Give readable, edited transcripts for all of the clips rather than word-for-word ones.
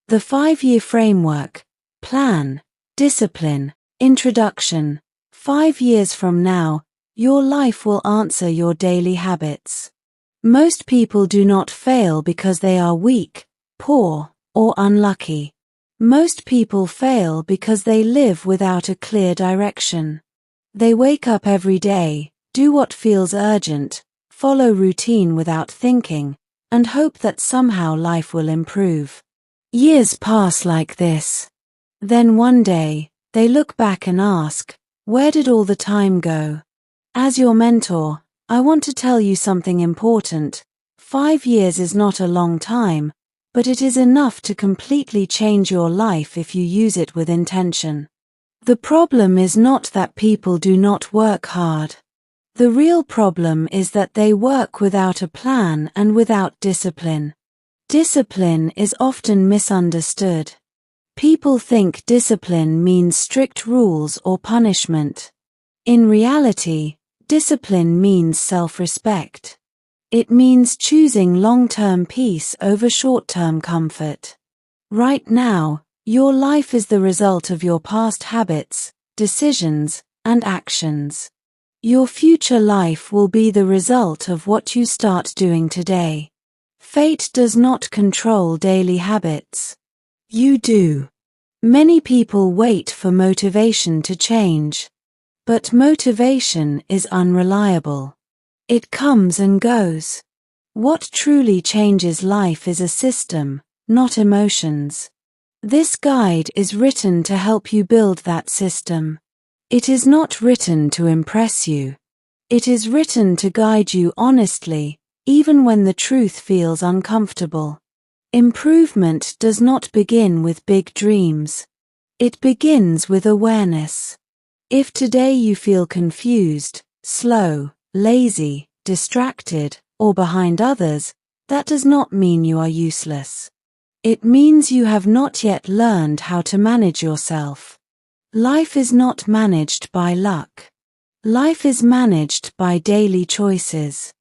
The 5-year framework, plan, discipline, introduction. 5 years from now, your life will answer your daily habits. Most people do not fail because they are weak, poor, or unlucky. Most people fail because they live without a clear direction. They wake up every day, do what feels urgent, follow routine without thinking, and hope that somehow life will improve. Years pass like this. Then one day, they look back and ask, where did all the time go? As your mentor, I want to tell you something important. 5 years is not a long time, but it is enough to completely change your life if you use it with intention. The problem is not that people do not work hard. The real problem is that they work without a plan and without discipline. Discipline is often misunderstood. People think discipline means strict rules or punishment. In reality, discipline means self-respect. It means choosing long-term peace over short-term comfort. Right now, your life is the result of your past habits, decisions, and actions. Your future life will be the result of what you start doing today. Fate does not control daily habits. You do. Many people wait for motivation to change. But motivation is unreliable. It comes and goes. What truly changes life is a system, not emotions. This guide is written to help you build that system. It is not written to impress you. It is written to guide you honestly, even when the truth feels uncomfortable. Improvement does not begin with big dreams. It begins with awareness. If today you feel confused, slow, lazy, distracted, or behind others, that does not mean you are useless. It means you have not yet learned how to manage yourself. Life is not managed by luck. Life is managed by daily choices.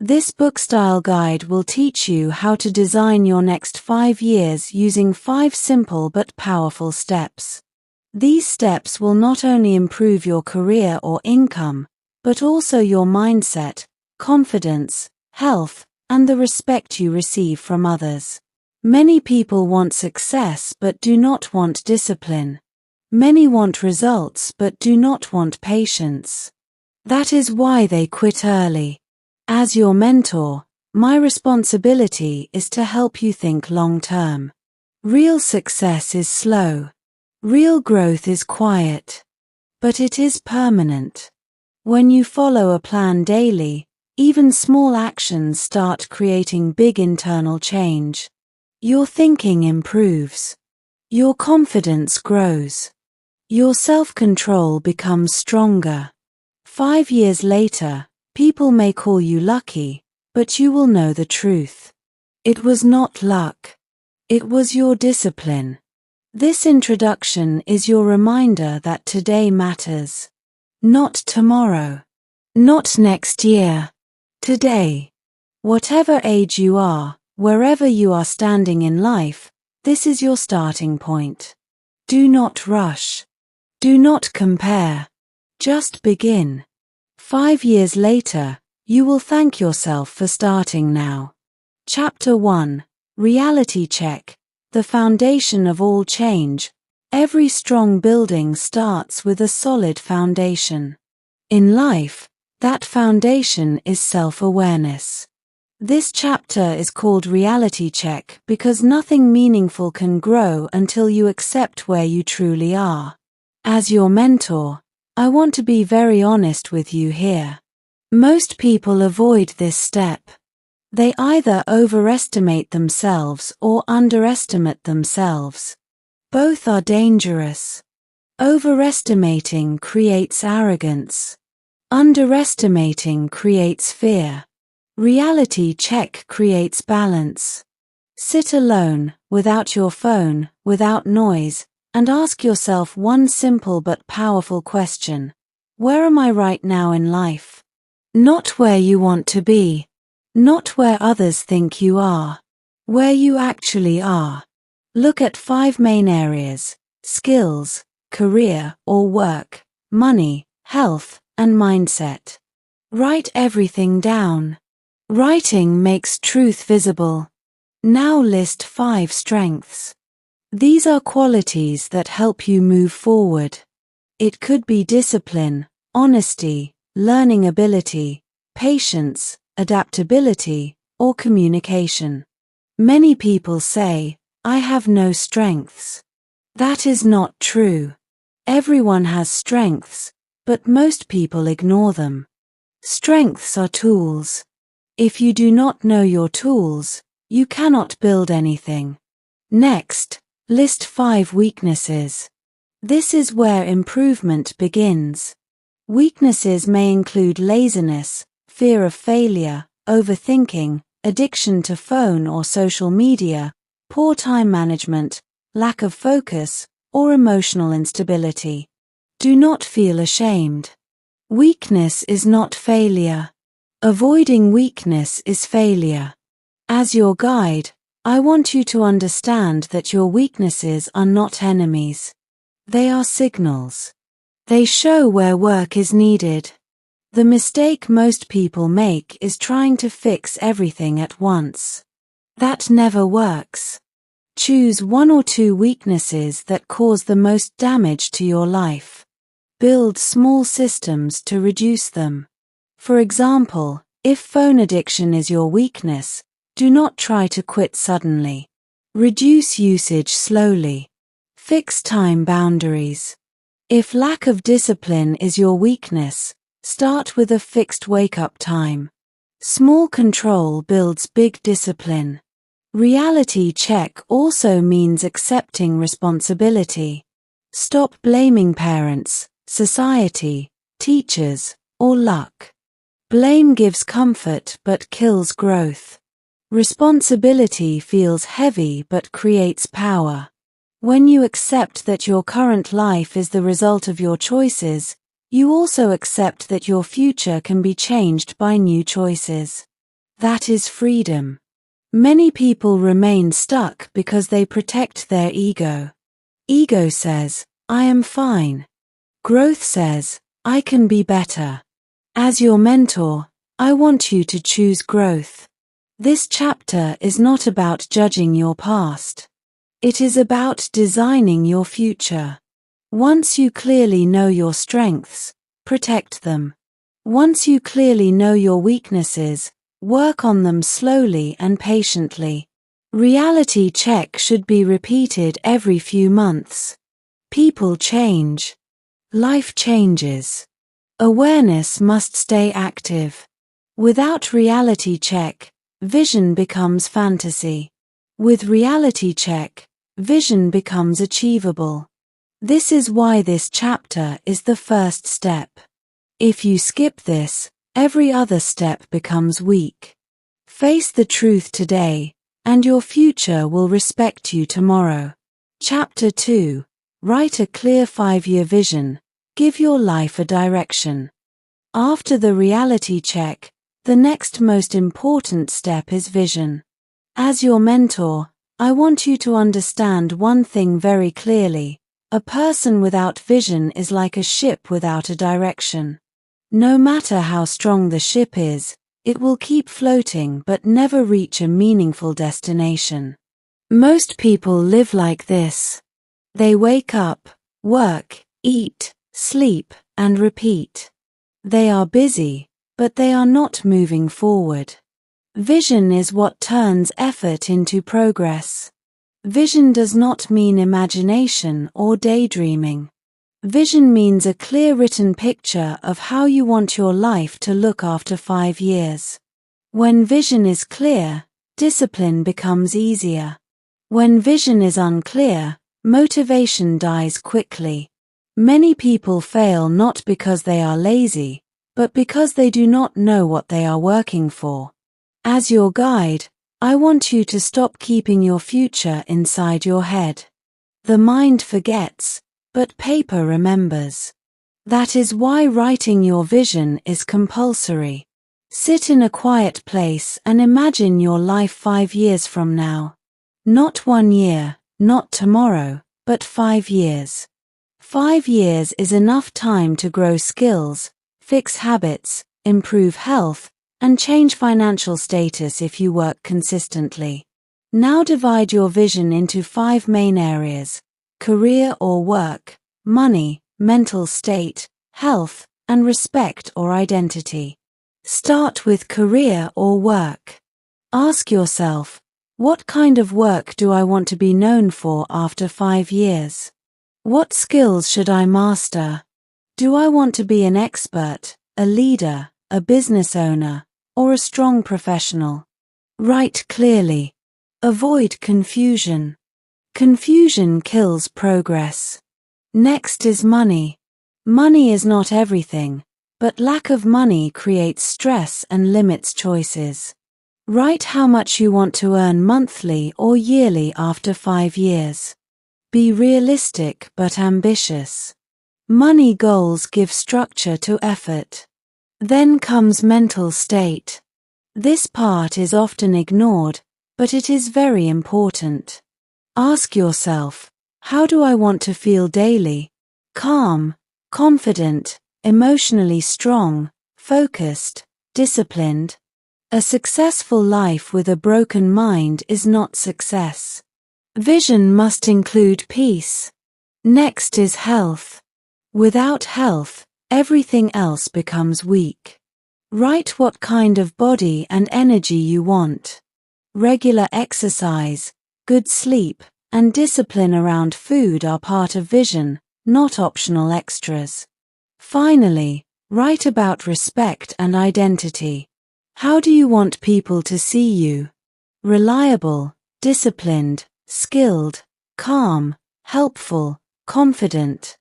This book-style guide will teach you how to design your next 5 years using 5 simple but powerful steps. These steps will not only improve your career or income, but also your mindset, confidence, health, and the respect you receive from others. Many people want success but do not want discipline. Many want results but do not want patience. That is why they quit early. As your mentor, my responsibility is to help you think long-term. Real success is slow. Real growth is quiet. But it is permanent. When you follow a plan daily, even small actions start creating big internal change. Your thinking improves. Your confidence grows. Your self-control becomes stronger. 5 years later, people may call you lucky, but you will know the truth. It was not luck. It was your discipline. This introduction is your reminder that today matters. Not tomorrow. Not next year. Today. Whatever age you are, wherever you are standing in life, this is your starting point. Do not rush. Do not compare. Just begin. 5 years later, you will thank yourself for starting now. Chapter 1. Reality Check. The foundation of all change. Every strong building starts with a solid foundation. In life, that foundation is self-awareness. This chapter is called Reality Check because nothing meaningful can grow until you accept where you truly are. As your mentor, I want to be very honest with you here. Most people avoid this step. They either overestimate themselves or underestimate themselves. Both are dangerous. Overestimating creates arrogance. Underestimating creates fear. Reality check creates balance. Sit alone, without your phone, without noise, and ask yourself one simple but powerful question. Where am I right now in life? Not where you want to be. Not where others think you are. Where you actually are. Look at 5 main areas: skills, career or work, money, health, and mindset. Write everything down. Writing makes truth visible. Now list 5 strengths. These are qualities that help you move forward. It could be discipline, honesty, learning ability, patience, adaptability, or communication. Many people say, "I have no strengths." That is not true. Everyone has strengths, but most people ignore them. Strengths are tools. If you do not know your tools, you cannot build anything. Next, list 5 weaknesses. This is where improvement begins. Weaknesses may include laziness, fear of failure, overthinking, addiction to phone or social media, poor time management, lack of focus, or emotional instability. Do not feel ashamed. Weakness is not failure. Avoiding weakness is failure. As your guide, I want you to understand that your weaknesses are not enemies. They are signals. They show where work is needed. The mistake most people make is trying to fix everything at once. That never works. Choose 1 or 2 weaknesses that cause the most damage to your life. Build small systems to reduce them. For example, if phone addiction is your weakness, do not try to quit suddenly. Reduce usage slowly. Fix time boundaries. If lack of discipline is your weakness, start with a fixed wake-up time. Small control builds big discipline. Reality check also means accepting responsibility. Stop blaming parents, society, teachers, or luck. Blame gives comfort but kills growth. Responsibility feels heavy but creates power. When you accept that your current life is the result of your choices, you also accept that your future can be changed by new choices. That is freedom. Many people remain stuck because they protect their ego. Ego says, "I am fine." Growth says, "I can be better." As your mentor, I want you to choose growth. This chapter is not about judging your past. It is about designing your future. Once you clearly know your strengths, protect them. Once you clearly know your weaknesses, work on them slowly and patiently. Reality check should be repeated every few months. People change. Life changes. Awareness must stay active. Without reality check, vision becomes fantasy. With reality check, vision becomes achievable. This is why this chapter is the first step. If you skip this, every other step becomes weak. Face the truth today, and your future will respect you tomorrow. Chapter 2. Write a clear 5-year vision. Give your life a direction. After the reality check, the next most important step is vision. As your mentor, I want you to understand one thing very clearly. A person without vision is like a ship without a direction. No matter how strong the ship is, it will keep floating but never reach a meaningful destination. Most people live like this. They wake up, work, eat, sleep, and repeat. They are busy, but they are not moving forward. Vision is what turns effort into progress. Vision does not mean imagination or daydreaming. Vision means a clear written picture of how you want your life to look after 5 years. When vision is clear, discipline becomes easier. When vision is unclear, motivation dies quickly. Many people fail not because they are lazy, but because they do not know what they are working for. As your guide, I want you to stop keeping your future inside your head. The mind forgets, but paper remembers. That is why writing your vision is compulsory. Sit in a quiet place and imagine your life 5 years from now. Not 1 year, not tomorrow, but 5 years. 5 years is enough time to grow skills, fix habits, improve health, and change financial status if you work consistently. Now divide your vision into 5 main areas: career or work, money, mental state, health, and respect or identity. Start with career or work. Ask yourself, what kind of work do I want to be known for after 5 years? What skills should I master? Do I want to be an expert, a leader, a business owner, or a strong professional? Write clearly. Avoid confusion. Confusion kills progress. Next is money. Money is not everything, but lack of money creates stress and limits choices. Write how much you want to earn monthly or yearly after 5 years. Be realistic but ambitious. Money goals give structure to effort. Then comes mental state. This part is often ignored, but it is very important. Ask yourself, how do I want to feel daily? Calm, confident, emotionally strong, focused, disciplined. A successful life with a broken mind is not success. Vision must include peace. Next is health. Without health, everything else becomes weak. Write what kind of body and energy you want. Regular exercise, good sleep, and discipline around food are part of vision, not optional extras. Finally, write about respect and identity. How do you want people to see you? Reliable, disciplined, skilled, calm, helpful, confident.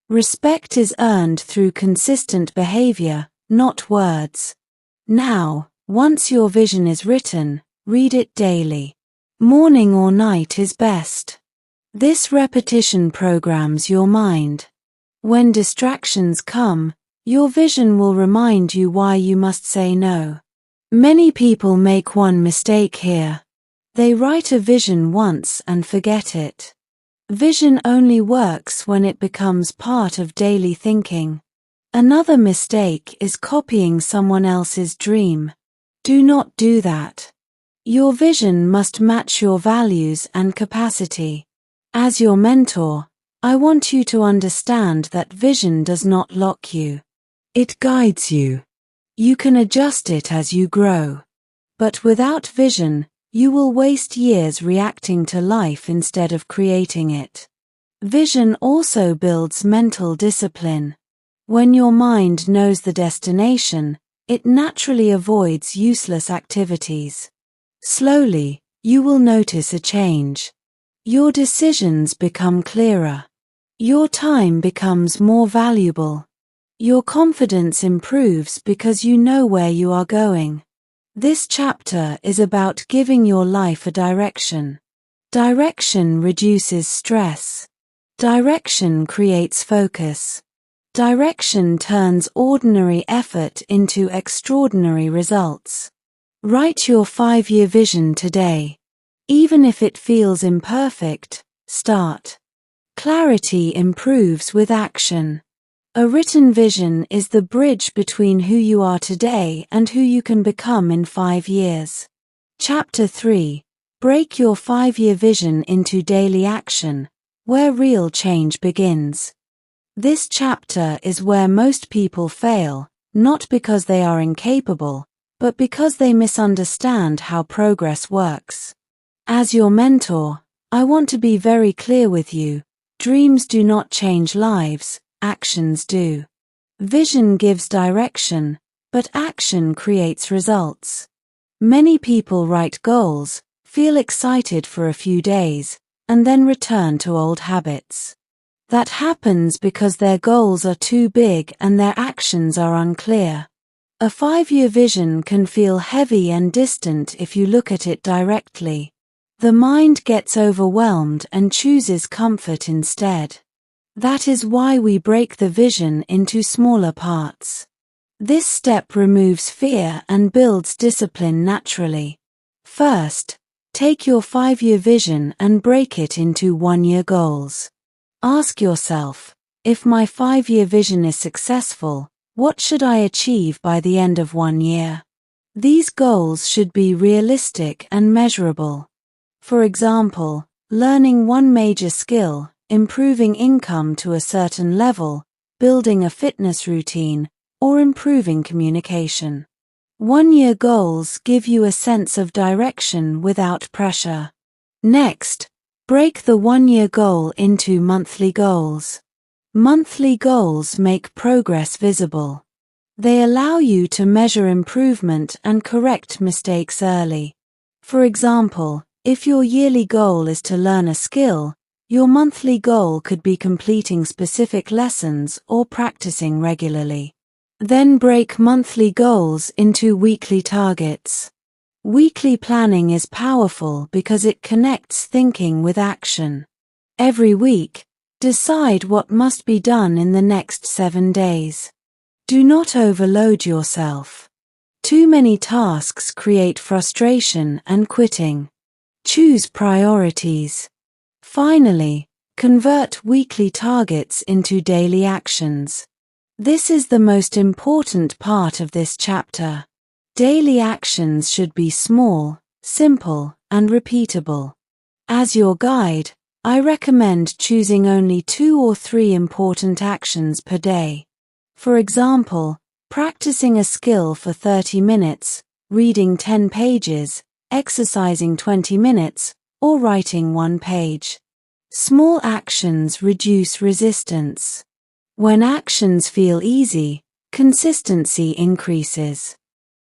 Respect is earned through consistent behavior, not words. Now, once your vision is written, read it daily. Morning or night is best. This repetition programs your mind. When distractions come, your vision will remind you why you must say no. Many people make one mistake here. They write a vision once and forget it. Vision only works when it becomes part of daily thinking. Another mistake is copying someone else's dream. Do not do that. Your vision must match your values and capacity. As your mentor, I want you to understand that vision does not lock you. It guides you. You can adjust it as you grow. But without vision, you will waste years reacting to life instead of creating it. Vision also builds mental discipline. When your mind knows the destination, it naturally avoids useless activities. Slowly, you will notice a change. Your decisions become clearer. Your time becomes more valuable. Your confidence improves because you know where you are going. This chapter is about giving your life a direction. Direction reduces stress. Direction creates focus. Direction turns ordinary effort into extraordinary results. Write your 5-year vision today. Even if it feels imperfect, start. Clarity improves with action. A written vision is the bridge between who you are today and who you can become in 5 years. Chapter 3. Break your 5-year vision into daily action, where real change begins. This chapter is where most people fail, not because they are incapable, but because they misunderstand how progress works. As your mentor, I want to be very clear with you. Dreams do not change lives, actions do. Vision gives direction, but action creates results. Many people write goals, feel excited for a few days, and then return to old habits. That happens because their goals are too big and their actions are unclear. A 5-year vision can feel heavy and distant if you look at it directly. The mind gets overwhelmed and chooses comfort instead. That is why we break the vision into smaller parts. This step removes fear and builds discipline naturally. First, Take your 5-year vision and break it into 1-year goals. Ask yourself, if my 5-year vision is successful, what should I achieve by the end of 1 year? These goals should be realistic and measurable. For example, learning one major skill, improving income to a certain level, building a fitness routine, or improving communication. 1-year goals give you a sense of direction without pressure. Next, break the 1-year goal into monthly goals. Monthly goals make progress visible. They allow you to measure improvement and correct mistakes early. For example, if your yearly goal is to learn a skill, your monthly goal could be completing specific lessons or practicing regularly. Then break monthly goals into weekly targets. Weekly planning is powerful because it connects thinking with action. Every week, decide what must be done in the next 7 days. Do not overload yourself. Too many tasks create frustration and quitting. Choose priorities. Finally, convert weekly targets into daily actions. This is the most important part of this chapter. Daily actions should be small, simple, and repeatable. As your guide, I recommend choosing only 2 or 3 important actions per day. For example, practicing a skill for 30 minutes, reading 10 pages, exercising 20 minutes, or writing 1 page. Small actions reduce resistance. When actions feel easy, consistency increases.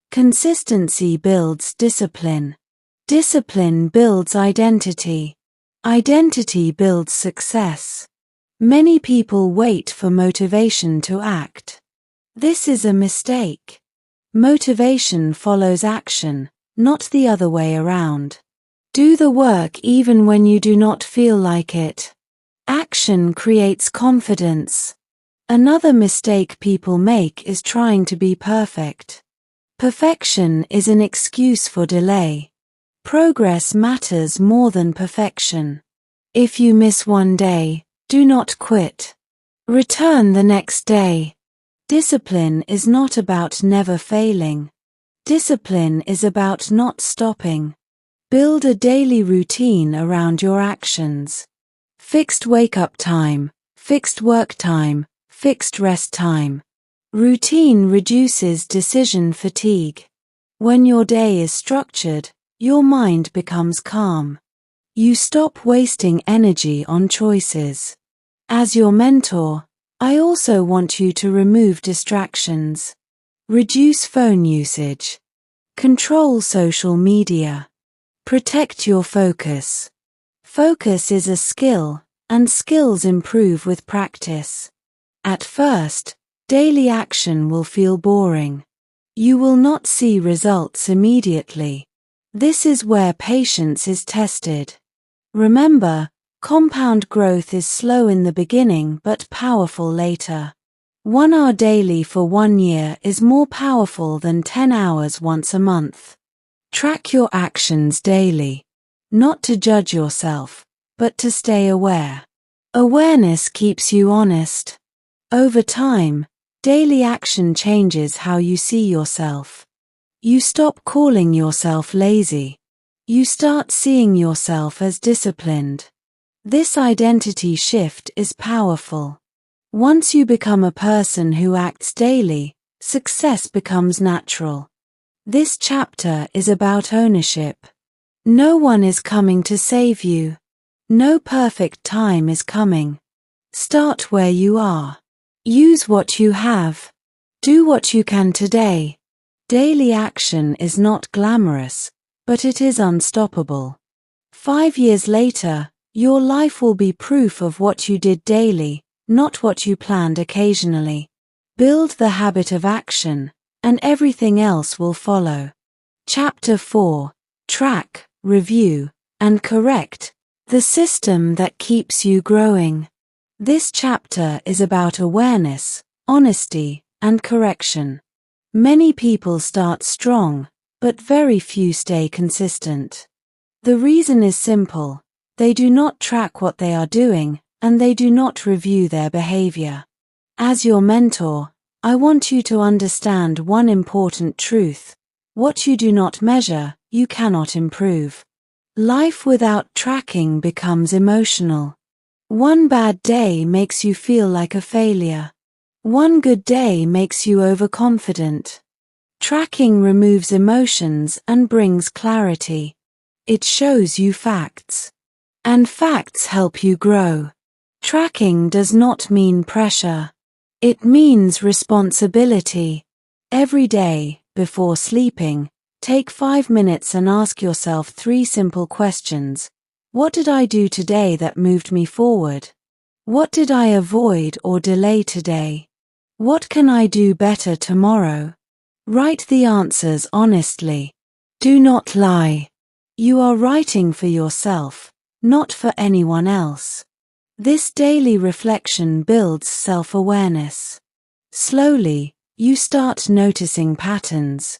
Consistency builds discipline. Discipline builds identity. Identity builds success. Many people wait for motivation to act. This is a mistake. Motivation follows action, not the other way around. Do the work even when you do not feel like it. Action creates confidence. Another mistake people make is trying to be perfect. Perfection is an excuse for delay. Progress matters more than perfection. If you miss 1 day, do not quit. Return the next day. Discipline is not about never failing. Discipline is about not stopping. Build a daily routine around your actions. Fixed wake-up time, fixed work time, fixed rest time. Routine reduces decision fatigue. When your day is structured, your mind becomes calm. You stop wasting energy on choices. As your mentor, I also want you to remove distractions. Reduce phone usage. Control social media. Protect your focus. Focus is a skill, and skills improve with practice. At first, daily action will feel boring. You will not see results immediately. This is where patience is tested. Remember, compound growth is slow in the beginning but powerful later. 1 hour daily for 1 year is more powerful than 10 hours once a month. Track your actions daily. Not to judge yourself, but to stay aware. Awareness keeps you honest. Over time, daily action changes how you see yourself. You stop calling yourself lazy. You start seeing yourself as disciplined. This identity shift is powerful. Once you become a person who acts daily, success becomes natural. This chapter is about ownership. No one is coming to save you. No perfect time is coming. Start where you are. Use what you have. Do what you can today. Daily action is not glamorous, but it is unstoppable. 5 years later, your life will be proof of what you did daily, not what you planned occasionally. Build the habit of action, and everything else will follow. Chapter 4. Track, Review, and Correct, the system that keeps you growing. This chapter is about awareness, honesty, and correction. Many people start strong, but very few stay consistent. The reason is simple. They do not track what they are doing, and they do not review their behavior. As your mentor, I want you to understand one important truth. What you do not measure, you cannot improve. Life without tracking becomes emotional. One bad day makes you feel like a failure. One good day makes you overconfident. Tracking removes emotions and brings clarity. It shows you facts. And facts help you grow. Tracking does not mean pressure. It means responsibility. Every day, before sleeping, take 5 minutes and ask yourself 3 simple questions. What did I do today that moved me forward? What did I avoid or delay today? What can I do better tomorrow? Write the answers honestly. Do not lie. You are writing for yourself, not for anyone else. This daily reflection builds self-awareness. Slowly, you start noticing patterns.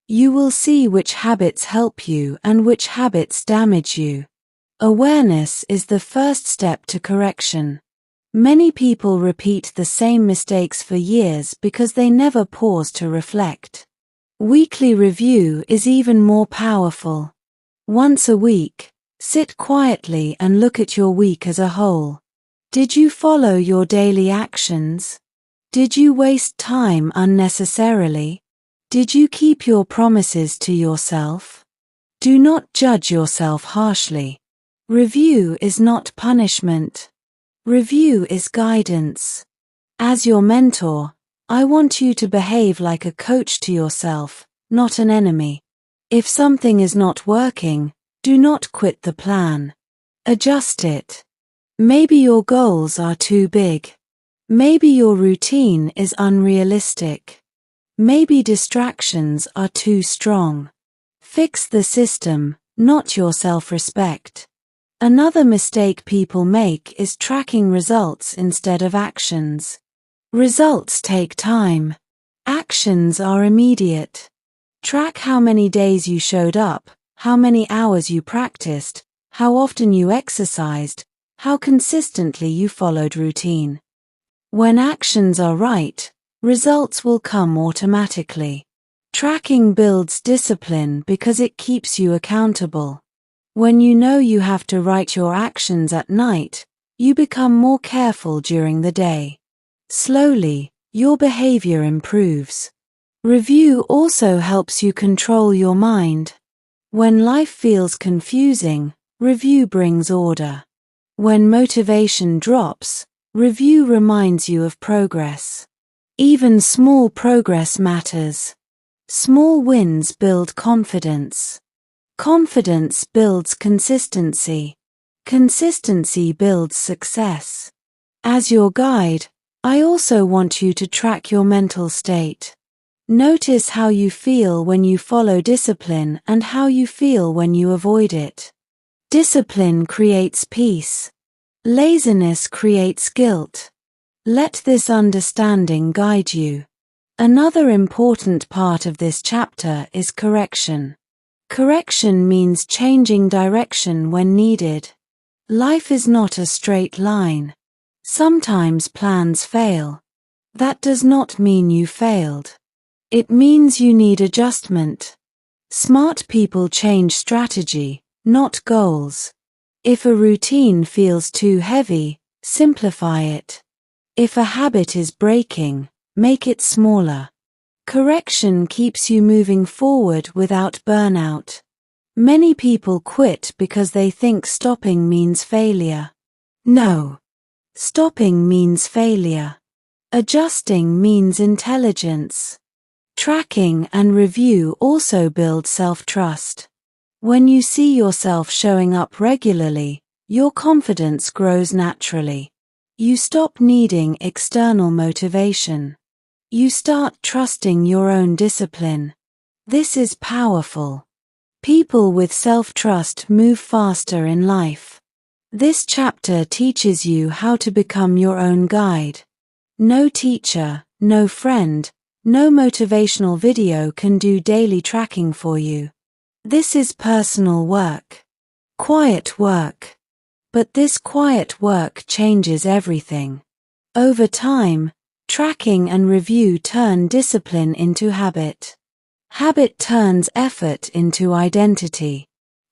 You will see which habits help you and which habits damage you. Awareness is the first step to correction. Many people repeat the same mistakes for years because they never pause to reflect. Weekly review is even more powerful. Once a week, sit quietly and look at your week as a whole. Did you follow your daily actions? Did you waste time unnecessarily? Did you keep your promises to yourself? Do not judge yourself harshly. Review is not punishment. Review is guidance. As your mentor, I want you to behave like a coach to yourself, not an enemy. If something is not working, do not quit the plan. Adjust it. Maybe your goals are too big. Maybe your routine is unrealistic. Maybe distractions are too strong. Fix the system, not your self-respect. Another mistake people make is tracking results instead of actions. Results take time. Actions are immediate. Track how many days you showed up, how many hours you practiced, how often you exercised, how consistently you followed routine. When actions are right, results will come automatically. Tracking builds discipline because it keeps you accountable. When you know you have to write your actions at night, you become more careful during the day. Slowly, your behavior improves. Review also helps you control your mind. When life feels confusing, review brings order. When motivation drops, review reminds you of progress. Even small progress matters. Small wins build confidence. Confidence builds consistency. Consistency builds success. As your guide, I also want you to track your mental state. Notice how you feel when you follow discipline and how you feel when you avoid it. Discipline creates peace. Laziness creates guilt. Let this understanding guide you. Another important part of this chapter is correction. Correction means changing direction when needed. Life is not a straight line. Sometimes plans fail. That does not mean you failed. It means you need adjustment. Smart people change strategy, not goals. If a routine feels too heavy, simplify it. If a habit is breaking, make it smaller. Correction keeps you moving forward without burnout. Many people quit because they think stopping means failure. No. Stopping means failure. Adjusting means intelligence. Tracking and review also build self-trust. When you see yourself showing up regularly, your confidence grows naturally. You stop needing external motivation. You start trusting your own discipline. This is powerful. People with self-trust move faster in life. This chapter teaches you how to become your own guide. No teacher, no friend, no motivational video can do daily tracking for you. This is personal work. Quiet work. But this quiet work changes everything. Over time, tracking and review turn discipline into habit. Habit turns effort into identity.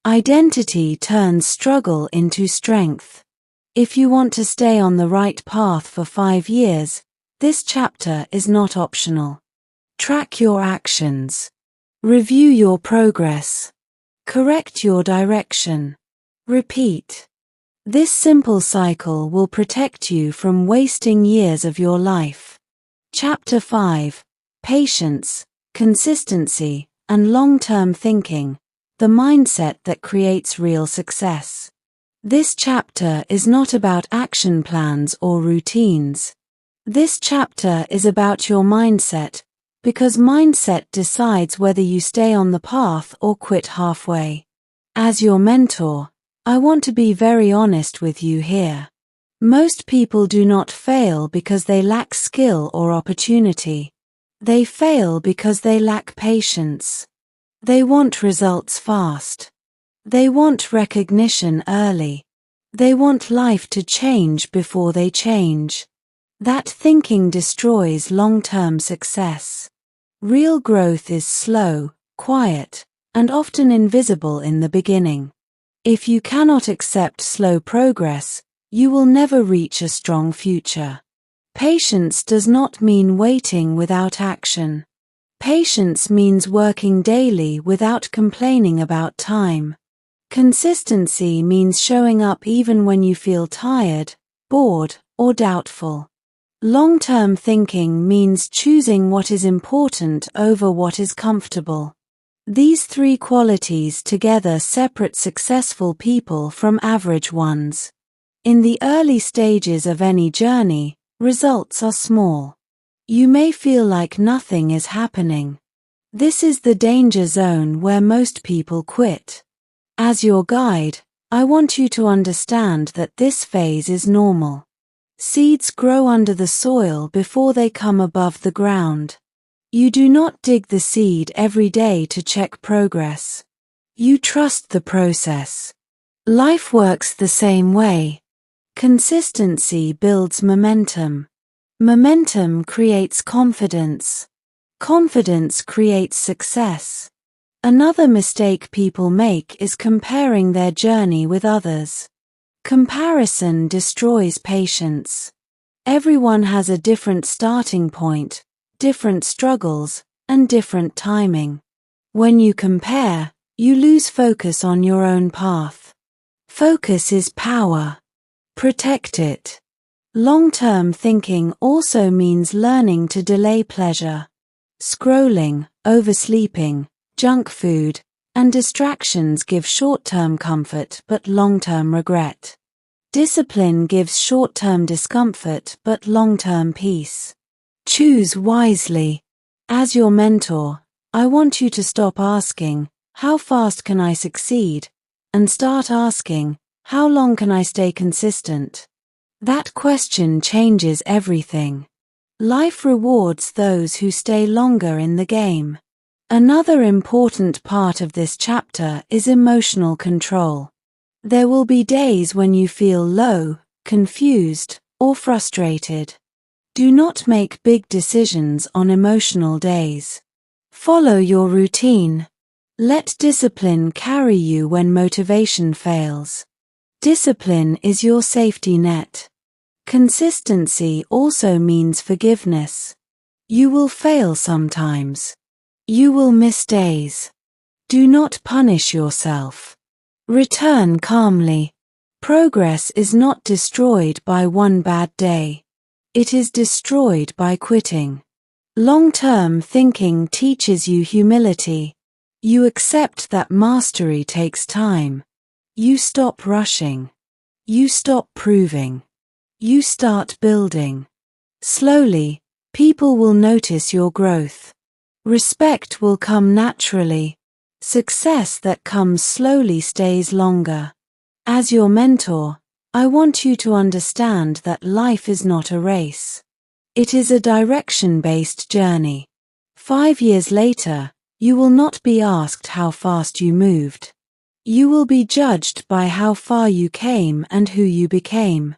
Identity turns struggle into strength. If you want to stay on the right path for 5 years, this chapter is not optional. Track your actions. Review your progress. Correct your direction. Repeat. This simple cycle will protect you from wasting years of your life. Chapter 5. Patience, Consistency, and Long-Term Thinking, the mindset that creates real success. This chapter is not about action plans or routines. This chapter is about your mindset, because mindset decides whether you stay on the path or quit halfway. As your mentor, I want to be very honest with you here. Most people do not fail because they lack skill or opportunity. They fail because they lack patience. They want results fast. They want recognition early. They want life to change before they change. That thinking destroys long-term success. Real growth is slow, quiet, and often invisible in the beginning. If you cannot accept slow progress, you will never reach a strong future. Patience does not mean waiting without action. Patience means working daily without complaining about time. Consistency means showing up even when you feel tired, bored, or doubtful. Long-term thinking means choosing what is important over what is comfortable. These 3 qualities together separate successful people from average ones. In the early stages of any journey, results are small. You may feel like nothing is happening. This is the danger zone where most people quit. As your guide, I want you to understand that this phase is normal. Seeds grow under the soil before they come above the ground. You do not dig the seed every day to check progress. You trust the process. Life works the same way. Consistency builds momentum. Momentum creates confidence. Confidence creates success. Another mistake people make is comparing their journey with others. Comparison destroys patience. Everyone has a different starting point, different struggles, and different timing. When you compare, you lose focus on your own path. Focus is power. Protect it. Long-term thinking also means learning to delay pleasure. Scrolling, oversleeping, junk food, and distractions give short-term comfort but long-term regret. Discipline gives short-term discomfort but long-term peace. Choose wisely. As your mentor, I want you to stop asking, "How fast can I succeed?" and start asking, "How long can I stay consistent?" That question changes everything. Life rewards those who stay longer in the game. Another important part of this chapter is emotional control. There will be days when you feel low, confused, or frustrated. Do not make big decisions on emotional days. Follow your routine. Let discipline carry you when motivation fails. Discipline is your safety net. Consistency also means forgiveness. You will fail sometimes. You will miss days. Do not punish yourself. Return calmly. Progress is not destroyed by one bad day. It is destroyed by quitting. Long-term thinking teaches you humility. You accept that mastery takes time. You stop rushing. You stop proving. You start building. Slowly, people will notice your growth. Respect will come naturally. Success that comes slowly stays longer. As your mentor, I want you to understand that life is not a race. It is a direction-based journey. 5 years later, you will not be asked how fast you moved. You will be judged by how far you came and who you became.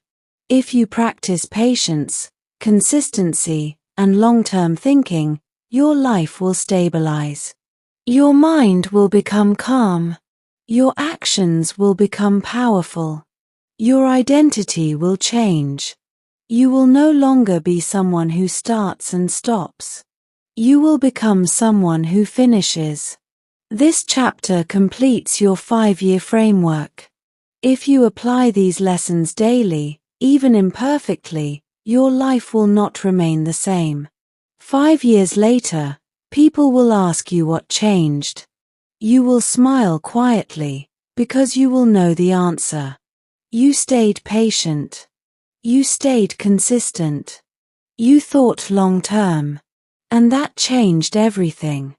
If you practice patience, consistency, and long-term thinking, your life will stabilize. Your mind will become calm. Your actions will become powerful. Your identity will change. You will no longer be someone who starts and stops. You will become someone who finishes. This chapter completes your 5-year framework. If you apply these lessons daily, even imperfectly, your life will not remain the same. 5 years later, people will ask you what changed. You will smile quietly, because you will know the answer. You stayed patient. You stayed consistent. You thought long term. And that changed everything.